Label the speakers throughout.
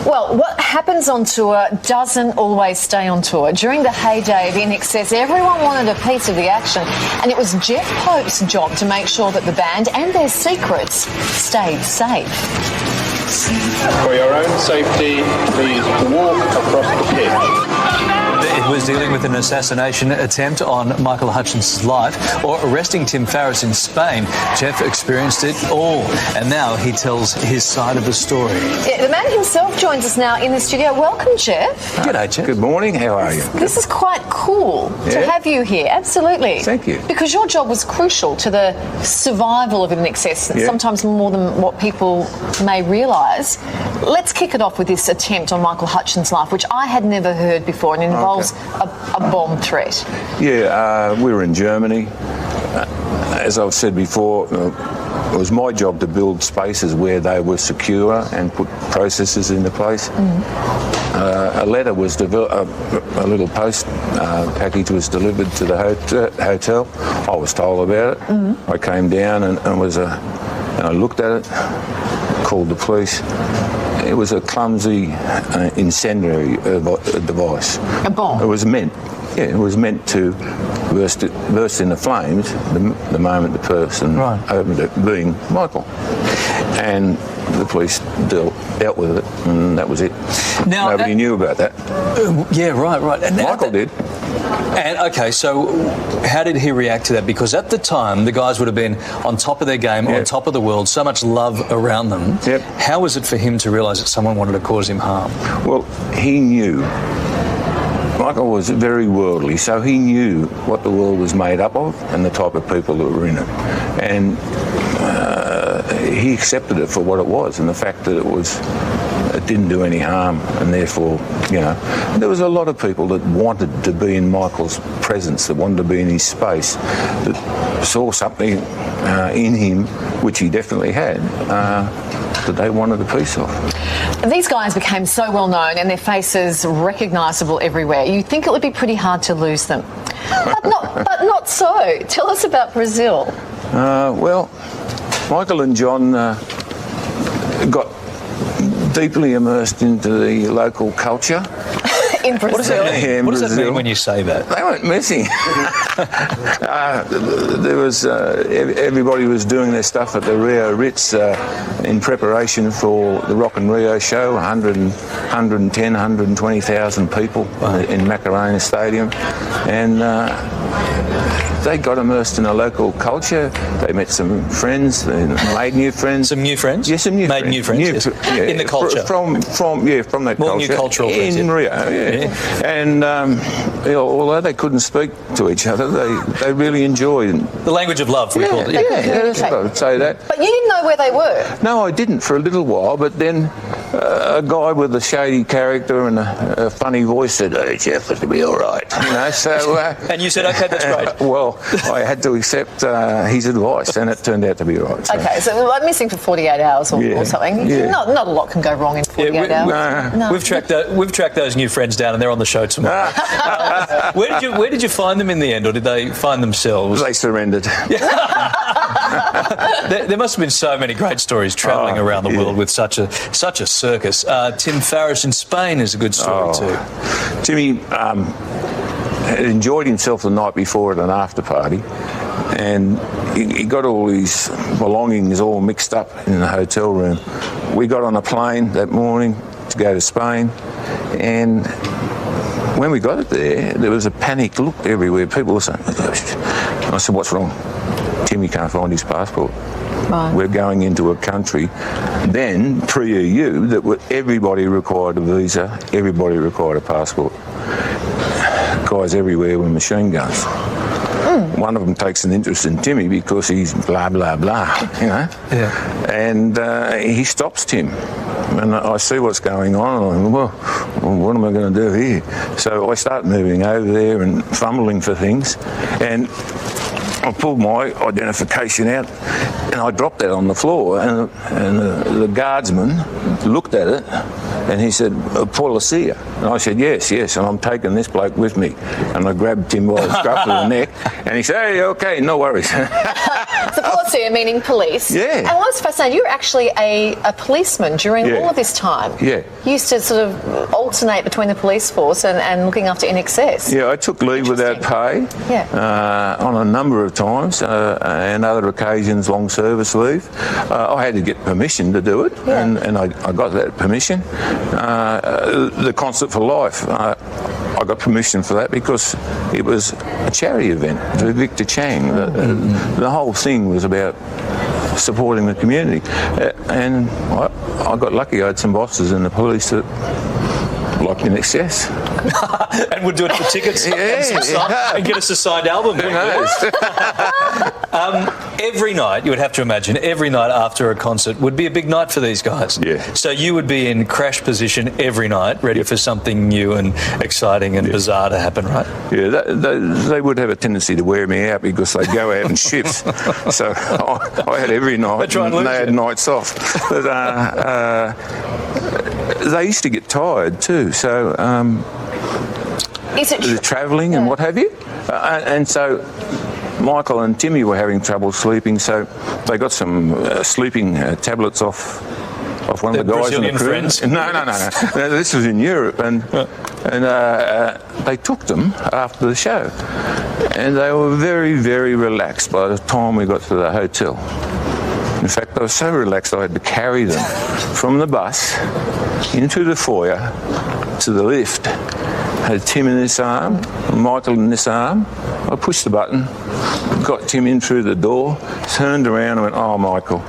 Speaker 1: Well, what happens on tour doesn't always stay on tour. During the heyday of INXS, everyone wanted a piece of the action, and it was Jeff Pope's job to make sure that the band and their secrets stayed safe.
Speaker 2: For your own safety, please walk across the pitch.
Speaker 3: It was dealing with an assassination attempt on Michael Hutchinson's life, or arresting Tim Farriss in Spain. Jeff experienced it all, and now he tells his side of the story.
Speaker 1: Yeah, the man himself joins us now in the studio. Welcome, Jeff.
Speaker 3: G'day, Jeff.
Speaker 4: Good morning, how are you?
Speaker 1: This is quite cool to have you here, absolutely.
Speaker 4: Thank you.
Speaker 1: Because your job was crucial to the survival of INXS, sometimes more than what people may realise. Let's kick it off with this attempt on Michael Hutchinson's life, which I had never heard before, and involves a bomb threat.
Speaker 4: Yeah, we were in Germany. As I've said before, it was my job to build spaces where they were secure and put processes into place. A letter was a little post package was delivered to the hotel. I was told about it. I came down and I looked at it, called the police. It was a clumsy incendiary device.
Speaker 1: A bomb?
Speaker 4: It was meant to burst into flames the moment the person opened it, being Michael. And the police dealt with it, and that was it.
Speaker 3: Now,
Speaker 4: nobody knew about that.
Speaker 3: Right. And
Speaker 4: Michael did.
Speaker 3: And, OK, so how did he react to that? Because at the time, the guys would have been on top of their game, on top of the world, so much love around them. How was it for him to realise that someone wanted to cause him harm?
Speaker 4: Well, he knew. Michael was very worldly, so he knew what the world was made up of and the type of people that were in it. And he accepted it for what it was, and the fact that it didn't do any harm, and therefore, there was a lot of people that wanted to be in Michael's presence, that wanted to be in his space, that saw something in him, which he definitely had, that they wanted a piece of.
Speaker 1: These guys became so well known and their faces recognisable everywhere. You'd think it would be pretty hard to lose them. But not so. Tell us about Brazil.
Speaker 4: Well, Michael and John got deeply immersed into the local culture.
Speaker 1: In Brazil?
Speaker 3: What does that mean when you say that?
Speaker 4: They weren't messing. There was everybody was doing their stuff at the Rio Ritz in preparation for the Rock and Rio show. 110, 120,000 people in Macarena Stadium, and they got immersed in a local culture. They met some friends, they made new friends.
Speaker 3: Some new friends?
Speaker 4: Yes, some new friends.
Speaker 3: Made new friends, in the culture?
Speaker 4: From that
Speaker 3: more
Speaker 4: culture.
Speaker 3: New cultural friends.
Speaker 4: In Rio, And although they couldn't speak to each other, they really enjoyed
Speaker 3: the language of love, we called it.
Speaker 4: I would say that.
Speaker 1: But you didn't know where they were?
Speaker 4: No, I didn't for a little while, but then a guy with a shady character and a funny voice said, "Hey, Jeff, it'll be all right." So...
Speaker 3: and you said, OK, that's great.
Speaker 4: Well, I had to accept his advice, and it turned out to be right. So.
Speaker 1: OK, so like missing for 48 hours or something. Not a lot can go wrong in 48 hours.
Speaker 3: No. We've tracked those new friends down, and they're on the show tomorrow. Where did you find them in the end, or did they find themselves?
Speaker 4: They surrendered.
Speaker 3: There must have been so many great stories travelling around the world with such a circus. Tim Farriss in Spain is a good story too.
Speaker 4: Timmy had enjoyed himself the night before at an after party, and he got all his belongings all mixed up in the hotel room. We got on a plane that morning to go to Spain, and when we got it there was a panic look everywhere. People were saying, I said, "What's wrong?" "Timmy can't find his passport." Right. We're going into a country, then pre-EU, that everybody required a visa, everybody required a passport. Guys everywhere with machine guns. One of them takes an interest in Timmy because he's blah, blah, blah, And he stops Tim. And I see what's going on, and I'm like, well, what am I going to do here? So I start moving over there and fumbling for things, and I pulled my identification out and I dropped that on the floor, and the guardsman looked at it and he said, "Policia." And I said, yes, and I'm taking this bloke with me. And I grabbed him by the scruff of the neck and he said, "Hey, okay, no worries."
Speaker 1: So Forcia, meaning police.
Speaker 4: Yeah.
Speaker 1: And what's fascinating, you were actually a policeman during
Speaker 4: Yeah.
Speaker 1: all of this time.
Speaker 4: Yeah.
Speaker 1: You used to sort of alternate between the police force and looking after INXS.
Speaker 4: Yeah, I took leave without pay on a number of times, and other occasions long service leave. I had to get permission to do it, and I got that permission. The Concert for Life, I got permission for that because it was a charity event for Victor Chang. The whole thing was about supporting the community, and I got lucky. I had some bosses in the police that liked INXS.
Speaker 3: And would do it for tickets and get us a signed album.
Speaker 4: Who knows?
Speaker 3: Every night, you would have to imagine, every night after a concert would be a big night for these guys.
Speaker 4: Yeah.
Speaker 3: So you would be in crash position every night, ready for something new and exciting and bizarre to happen, right?
Speaker 4: Yeah, they would have a tendency to wear me out because they'd go out in shifts. So I had every night, and they had nights off. But they used to get tired too, so
Speaker 1: Is it
Speaker 4: the travelling and what have you. And so Michael and Timmy were having trouble sleeping, so they got some sleeping tablets off one of the guys in the crew.
Speaker 3: Friends?
Speaker 4: No. This was in Europe, and they took them after the show, and they were very, very relaxed by the time we got to the hotel. In fact, they were so relaxed I had to carry them from the bus into the foyer to the lift. I had Tim in this arm, Michael in this arm. I pushed the button, got Tim in through the door, turned around and went, "Oh, Michael."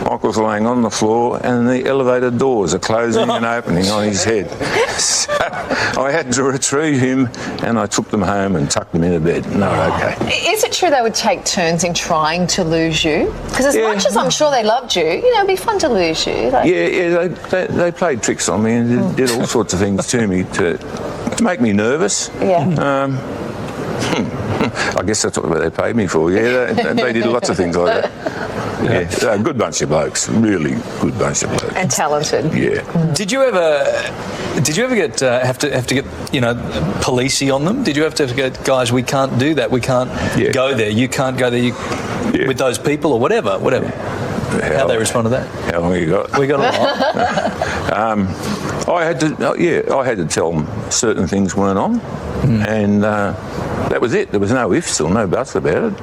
Speaker 4: Michael's laying on the floor and the elevator doors are closing and opening on his head. So I had to retrieve him and I took them home and tucked them into bed. No, okay.
Speaker 1: Is it true they would take turns in trying to lose you? Because as much as I'm sure they loved you, it'd be fun to lose you.
Speaker 4: They played tricks on me and did all sorts of things to me to make me nervous.
Speaker 1: Yeah.
Speaker 4: I guess that's what they paid me for. Yeah, they did lots of things like that. Yeah, they're a good bunch of blokes. Really good bunch of blokes.
Speaker 1: And talented.
Speaker 4: Yeah.
Speaker 3: Did you ever get have to get policey on them? Did you have to get, guys, we can't do that. We can't go there. You can't go there with those people or whatever. How they respond to that?
Speaker 4: How long you got?
Speaker 3: We got a lot.
Speaker 4: I had to tell them certain things weren't on, and that was it. There was no ifs or no buts about it.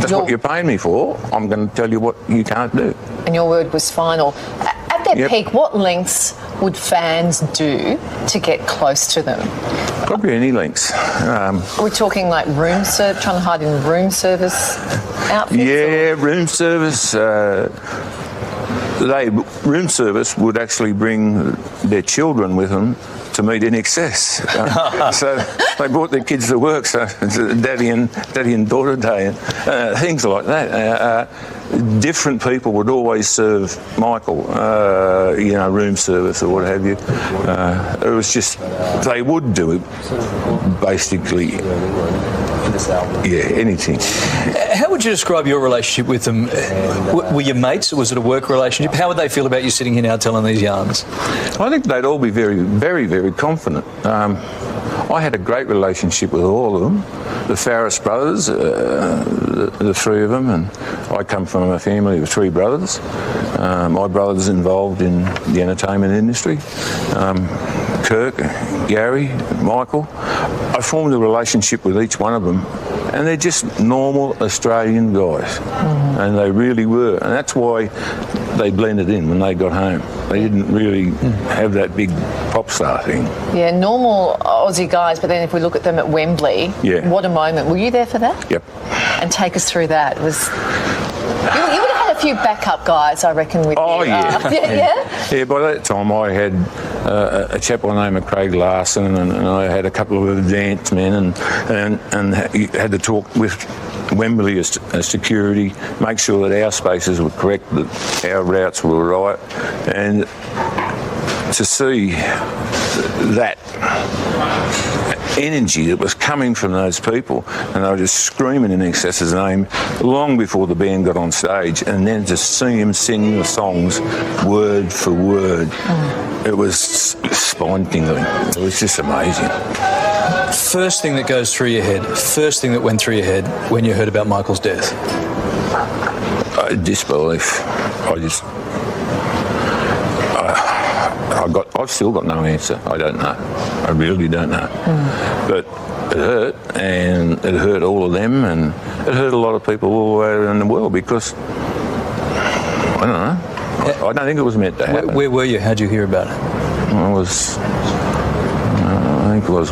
Speaker 4: That's what you're paying me for. I'm going to tell you what you can't do.
Speaker 1: And your word was final. At their peak, what lengths would fans do to get close to them?
Speaker 4: Probably any lengths.
Speaker 1: We're talking like trying to hide in room service outfits?
Speaker 4: Yeah, room service. Room service would actually bring their children with them to meet INXS. So they brought their kids to work, so it's daddy and daughter day, and things like that. Different people would always serve Michael, room service or what have you. It was just, they would do it, basically. Yeah, anything.
Speaker 3: How would you describe your relationship with them? Were you mates? Was it a work relationship? How would they feel about you sitting here now telling these yarns?
Speaker 4: I think they'd all be very, very, very confident. I had a great relationship with all of them. The Farris brothers, the three of them, and I come from a family of three brothers. My brother's involved in the entertainment industry. Kirk, Gary, Michael. I formed a relationship with each one of them, and they're just normal Australian guys, and they really were, and that's why they blended in when they got home. They didn't really have that big pop star thing. Yeah,
Speaker 1: normal Aussie guys, but then if we look at them at Wembley, what a moment. Were you there for that?
Speaker 4: Yep.
Speaker 1: And take us through that. You would have had a few backup guys, I reckon, with you.
Speaker 4: Oh, yeah.
Speaker 1: Yeah,
Speaker 4: by that time I had a chap by the name of Craig Larson, and I had a couple of advanced men, and had to talk with Wembley as security, make sure that our spaces were correct, that our routes were right, and to see that energy that was coming from those people, and they were just screaming INXS's name long before the band got on stage, and then to see him sing the songs word for word, it was spine-tingling. It was just amazing.
Speaker 3: First thing that goes through your head, first thing that went through your head when you heard about Michael's death?
Speaker 4: Disbelief. I've still got no answer. I don't know. I really don't know. But it hurt, and it hurt all of them, and it hurt a lot of people all the way around the world because, I don't know, I don't think it was meant to happen.
Speaker 3: Where were you? How'd you hear about it?
Speaker 4: I think it was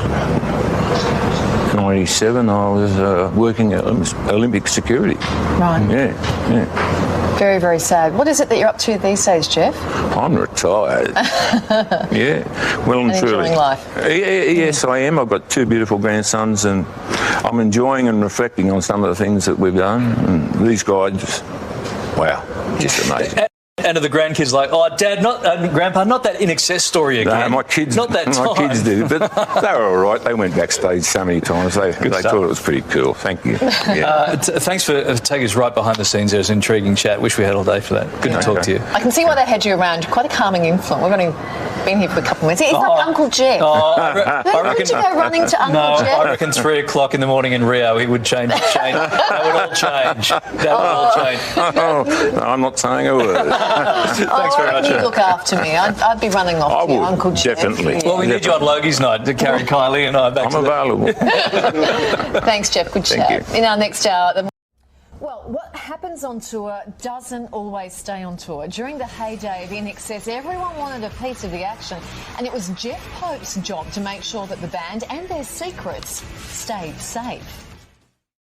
Speaker 4: 97. I was working at Olympic security.
Speaker 1: Right.
Speaker 4: Yeah.
Speaker 1: Very, very sad. What is it that you're up to these days, Jeff?
Speaker 4: I'm retired. Yeah, well and truly.
Speaker 1: Enjoying life.
Speaker 4: Yes, I am. I've got 2 beautiful grandsons, and I'm enjoying and reflecting on some of the things that we've done. And these guys, wow, just amazing.
Speaker 3: And are the grandkids like, oh, Dad, Grandpa, not that INXS story again?
Speaker 4: No, my kids,
Speaker 3: not that time.
Speaker 4: My kids do, but they were all right. They went backstage so many times. They thought it was pretty cool. Thank you. Yeah.
Speaker 3: Thanks for taking us right behind the scenes. There was an intriguing chat. Wish we had all day for that. Good to talk to you.
Speaker 1: I can see why they had you around. Quite a calming influence. We've only been here for a couple of minutes. He's like Uncle Jeff.
Speaker 3: I
Speaker 1: reckon you go running to Uncle Jeff?
Speaker 3: I reckon 3 o'clock in the morning in Rio, he would change. That would all change. That would all change.
Speaker 4: Oh, I'm not saying a word.
Speaker 3: Thanks very much.
Speaker 1: You'd look after me. I'd be running off to you, Uncle Jeff.
Speaker 4: Definitely.
Speaker 1: Yeah.
Speaker 3: Well, we need you on Logie's night to carry Kylie and I back
Speaker 4: I'm available.
Speaker 1: Thanks, Jeff. Good
Speaker 4: Thank
Speaker 1: chat.
Speaker 4: you.
Speaker 1: In our next hour... Well, what happens on tour doesn't always stay on tour. During the heyday of INXS, everyone wanted a piece of the action, and it was Jeff Pope's job to make sure that the band and their secrets stayed safe.